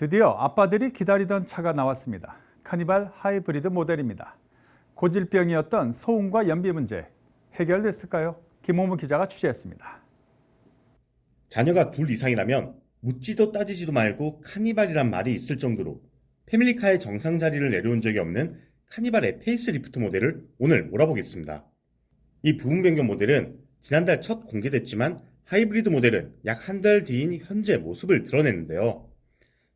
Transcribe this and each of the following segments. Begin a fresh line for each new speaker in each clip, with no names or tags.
드디어 아빠들이 기다리던 차가 나왔습니다. 카니발 하이브리드 모델입니다. 고질병이었던 소음과 연비 문제 해결됐을까요? 김호무 기자가 취재했습니다.
자녀가 둘 이상이라면 묻지도 따지지도 말고 카니발이란 말이 있을 정도로 패밀리카의 정상 자리를 내려온 적이 없는 카니발의 페이스리프트 모델을 오늘 몰아보겠습니다. 이 부분 변경 모델은 지난달 첫 공개됐지만 하이브리드 모델은 약 한 달 뒤인 현재 모습을 드러냈는데요.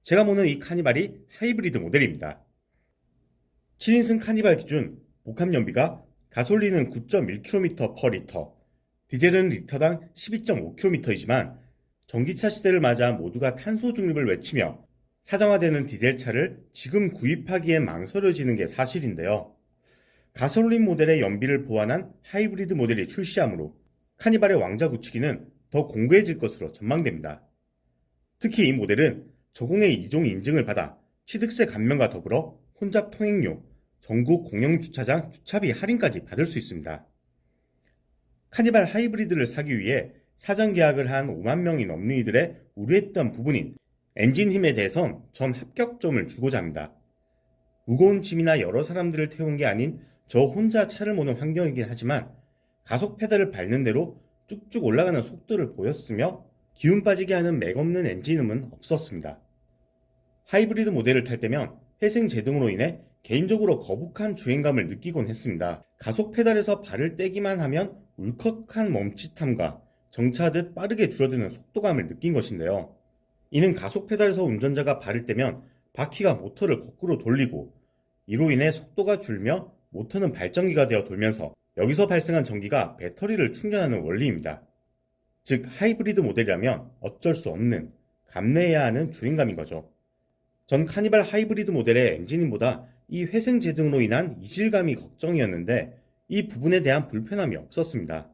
제가 모는 이 카니발이 하이브리드 모델입니다. 7인승 카니발 기준 복합 연비가 가솔린은 9.1km/리터, 디젤은 리터당 12.5km이지만 전기차 시대를 맞아 모두가 탄소 중립을 외치며 사정화되는 디젤차를 지금 구입하기엔 망설여지는 게 사실인데요. 가솔린 모델의 연비를 보완한 하이브리드 모델이 출시하므로 카니발의 왕자 굳히기는 더 공고해질 것으로 전망됩니다. 특히 이 모델은 저공해 2종 인증을 받아 취득세 감면과 더불어 혼잡 통행료, 전국 공영주차장 주차비 할인까지 받을 수 있습니다. 카니발 하이브리드를 사기 위해 사전 계약을 한 5만 명이 넘는 이들의 우려했던 부분인 엔진 힘에 대해선 전 합격점을 주고자 합니다. 무거운 짐이나 여러 사람들을 태운 게 아닌 저 혼자 차를 모는 환경이긴 하지만 가속 페달을 밟는 대로 쭉쭉 올라가는 속도를 보였으며 기운 빠지게 하는 맥없는 엔진음은 없었습니다. 하이브리드 모델을 탈 때면 회생 제동으로 인해 개인적으로 거북한 주행감을 느끼곤 했습니다. 가속 페달에서 발을 떼기만 하면 울컥한 멈칫함과 정차하듯 빠르게 줄어드는 속도감을 느낀 것인데요. 이는 가속 페달에서 운전자가 발을 떼면 바퀴가 모터를 거꾸로 돌리고 이로 인해 속도가 줄며 모터는 발전기가 되어 돌면서 여기서 발생한 전기가 배터리를 충전하는 원리입니다. 즉 하이브리드 모델이라면 어쩔 수 없는 감내해야 하는 주행감인 거죠. 전 카니발 하이브리드 모델의 엔진음보다 이 회생 제동으로 인한 이질감이 걱정이었는데 이 부분에 대한 불편함이 없었습니다.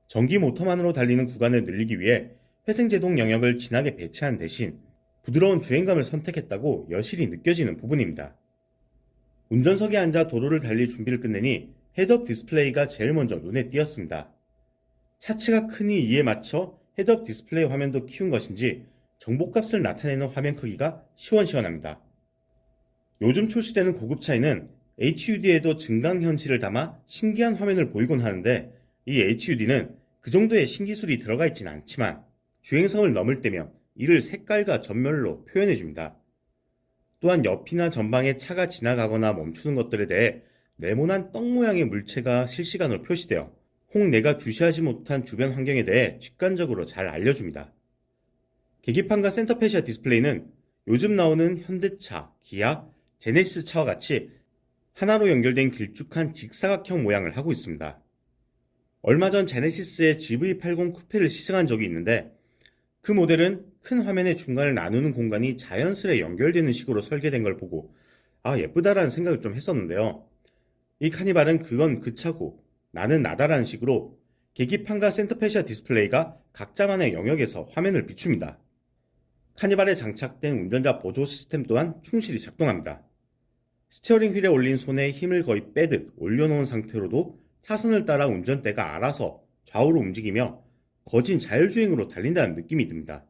전기 모터만으로 달리는 구간을 늘리기 위해 회생 제동 영역을 진하게 배치한 대신 부드러운 주행감을 선택했다고 여실히 느껴지는 부분입니다. 운전석에 앉아 도로를 달릴 준비를 끝내니 헤드업 디스플레이가 제일 먼저 눈에 띄었습니다. 차체가 크니 이에 맞춰 헤드업 디스플레이 화면도 키운 것인지 정보값을 나타내는 화면 크기가 시원시원합니다. 요즘 출시되는 고급차에는 HUD에도 증강 현실을 담아 신기한 화면을 보이곤 하는데 이 HUD는 그 정도의 신기술이 들어가 있진 않지만 주행성을 넘을 때면 이를 색깔과 전멸로 표현해줍니다. 또한 옆이나 전방에 차가 지나가거나 멈추는 것들에 대해 네모난 떡 모양의 물체가 실시간으로 표시되어 혹 내가 주시하지 못한 주변 환경에 대해 직관적으로 잘 알려줍니다. 계기판과 센터페시아 디스플레이는 요즘 나오는 현대차, 기아, 제네시스 차와 같이 하나로 연결된 길쭉한 직사각형 모양을 하고 있습니다. 얼마 전 제네시스의 GV80 쿠페를 시승한 적이 있는데 그 모델은 큰 화면의 중간을 나누는 공간이 자연스레 연결되는 식으로 설계된 걸 보고 예쁘다라는 생각을 좀 했었는데요. 이 카니발은 그건 그 차고 나는 나다라는 식으로 계기판과 센터페시아 디스플레이가 각자만의 영역에서 화면을 비춥니다. 카니발에 장착된 운전자 보조 시스템 또한 충실히 작동합니다. 스티어링 휠에 올린 손에 힘을 거의 빼듯 올려놓은 상태로도 차선을 따라 운전대가 알아서 좌우로 움직이며 거진 자율주행으로 달린다는 느낌이 듭니다.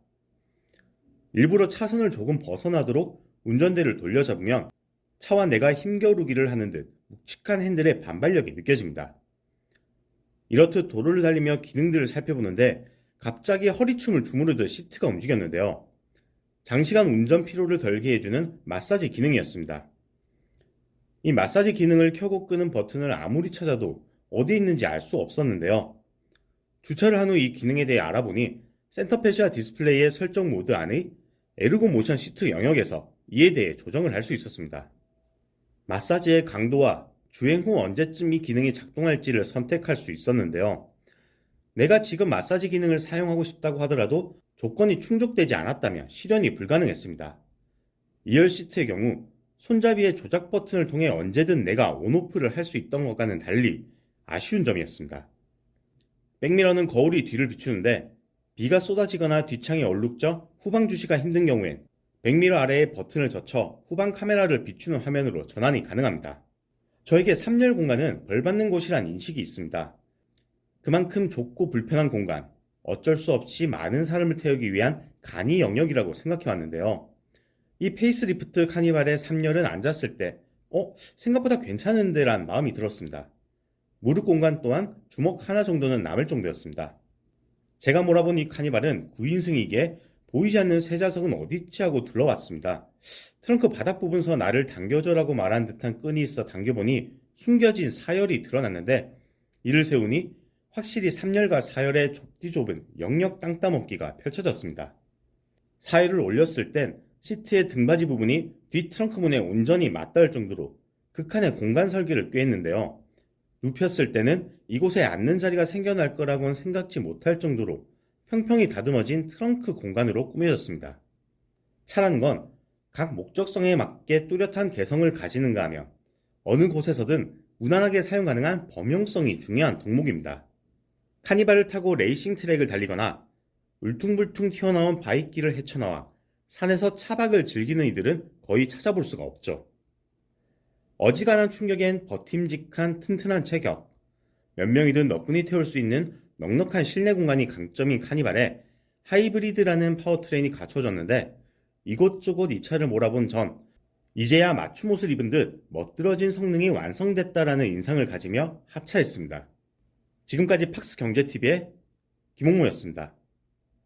일부러 차선을 조금 벗어나도록 운전대를 돌려잡으면 차와 내가 힘겨루기를 하는 듯 묵직한 핸들의 반발력이 느껴집니다. 이렇듯 도로를 달리며 기능들을 살펴보는데 갑자기 허리춤을 주무르듯 시트가 움직였는데요. 장시간 운전 피로를 덜게 해주는 마사지 기능이었습니다. 이 마사지 기능을 켜고 끄는 버튼을 아무리 찾아도 어디에 있는지 알 수 없었는데요. 주차를 한 후 이 기능에 대해 알아보니 센터페시아 디스플레이의 설정 모드 안의 에르고 모션 시트 영역에서 이에 대해 조정을 할 수 있었습니다. 마사지의 강도와 주행 후 언제쯤 이 기능이 작동할지를 선택할 수 있었는데요. 내가 지금 마사지 기능을 사용하고 싶다고 하더라도 조건이 충족되지 않았다면 실현이 불가능했습니다. 2열 시트의 경우 손잡이의 조작 버튼을 통해 언제든 내가 온오프를 할 수 있던 것과는 달리 아쉬운 점이었습니다. 백미러는 거울이 뒤를 비추는데 비가 쏟아지거나 뒷창이 얼룩져 후방 주시가 힘든 경우엔 백미러 아래에 버튼을 젖혀 후방 카메라를 비추는 화면으로 전환이 가능합니다. 저에게 3열 공간은 벌 받는 곳이란 인식이 있습니다. 그만큼 좁고 불편한 공간, 어쩔 수 없이 많은 사람을 태우기 위한 간이 영역이라고 생각해 왔는데요. 이 페이스리프트 카니발의 3열은 앉았을 때 생각보다 괜찮은데 란 마음이 들었습니다. 무릎 공간 또한 주먹 하나 정도는 남을 정도였습니다. 제가 몰아본 이 카니발은 9인승이기에 보이지 않는 새 좌석은 어딨지 하고 둘러봤습니다. 트렁크 바닥 부분서 나를 당겨줘라고 말한 듯한 끈이 있어 당겨보니 숨겨진 4열이 드러났는데 이를 세우니 확실히 3열과 4열의 좁디 좁은 영역 땅 따먹기가 펼쳐졌습니다. 4열을 올렸을 땐 시트의 등받이 부분이 뒤 트렁크 문에 온전히 맞닿을 정도로 극한의 공간 설계를 꾀했는데요. 눕혔을 때는 이곳에 앉는 자리가 생겨날 거라고는 생각지 못할 정도로 평평히 다듬어진 트렁크 공간으로 꾸며졌습니다. 차란 건 각 목적성에 맞게 뚜렷한 개성을 가지는가 하며 어느 곳에서든 무난하게 사용 가능한 범용성이 중요한 덕목입니다. 카니발을 타고 레이싱 트랙을 달리거나 울퉁불퉁 튀어나온 바위길을 헤쳐나와 산에서 차박을 즐기는 이들은 거의 찾아볼 수가 없죠. 어지간한 충격엔 버팀직한 튼튼한 체격, 몇 명이든 너끈히 태울 수 있는 넉넉한 실내 공간이 강점인 카니발에 하이브리드라는 파워트레인이 갖춰졌는데 이곳저곳 이 차를 몰아본 전 이제야 맞춤 옷을 입은 듯 멋들어진 성능이 완성됐다라는 인상을 가지며 하차했습니다. 지금까지 팍스경제TV의 김홍모였습니다.